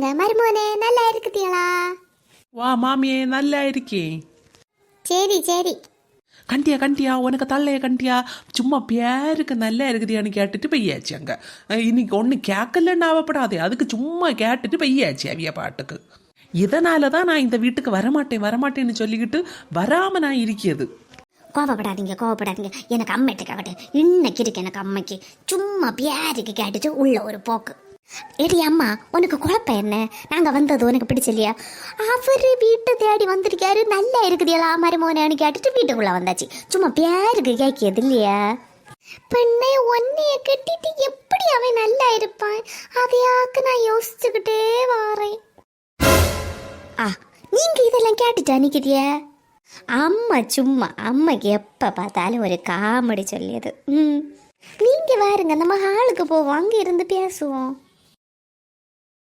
வாங்க மருமோனே, நல்லா இருக்குதீங்களா? வா மாமியே, நல்லா இருக்கே. சரி சரி. கண்டியா கண்டியா, உனக்கு தள்ளைய கண்டியா, சும்மா பேருக்கு நல்லா இருக்குதியான்னு கேட்டுட்டு பெய்யாச்சு அங்க. இன்னைக்கு ஒன்று கேட்கலன்னு ஆவப்படாதே, அதுக்கு சும்மா கேட்டுட்டு பெய்யாச்சு அவிய பாட்டுக்கு. இதனால தான் நான் இந்த வீட்டுக்கு வரமாட்டேன் வரமாட்டேன்னு சொல்லிக்கிட்டு வராம நான் இருக்கிறது. கோவப்படாதீங்க கோவப்படாதீங்க, எனக்கு அம்மைட்டு கேட்கட்டேன். இன்னைக்கு இருக்கு எனக்கு அம்மைக்கு. சும்மா பேருக்கு கேட்டுட்டு உள்ள ஒரு போக்கு. ஏடி அம்மா, உனக்கு குழப்பம் என்ன? நாங்க வந்தது உனக்கு பிடிச்சலையா? அவரு வீட்டை தேடி வந்திருக்காரு, நல்லா இருக்குதியலா மருமோனேன்னு கேட்டுட்டு வீட்டுக்குள்ள வந்தாச்சு. சும்மா பேருக்கு கேட்கியது இல்லையா? பெண்ணை ஒன்னைய கட்டிட்டு எப்படி அவன் நல்லா இருப்பான், அதையாக்கு நான் யோசிச்சுக்கிட்டே வாரேன். நீங்க இதெல்லாம் கேட்டுட்டா நிக்கிறிய? அம்மா சும்மா, அம்மைக்கு எப்ப பார்த்தாலும் ஒரு காமெடி சொல்லியது. நீங்க வாருங்க, நம்ம ஹாலுக்கு போவோம், அங்க இருந்து பேசுவோம்.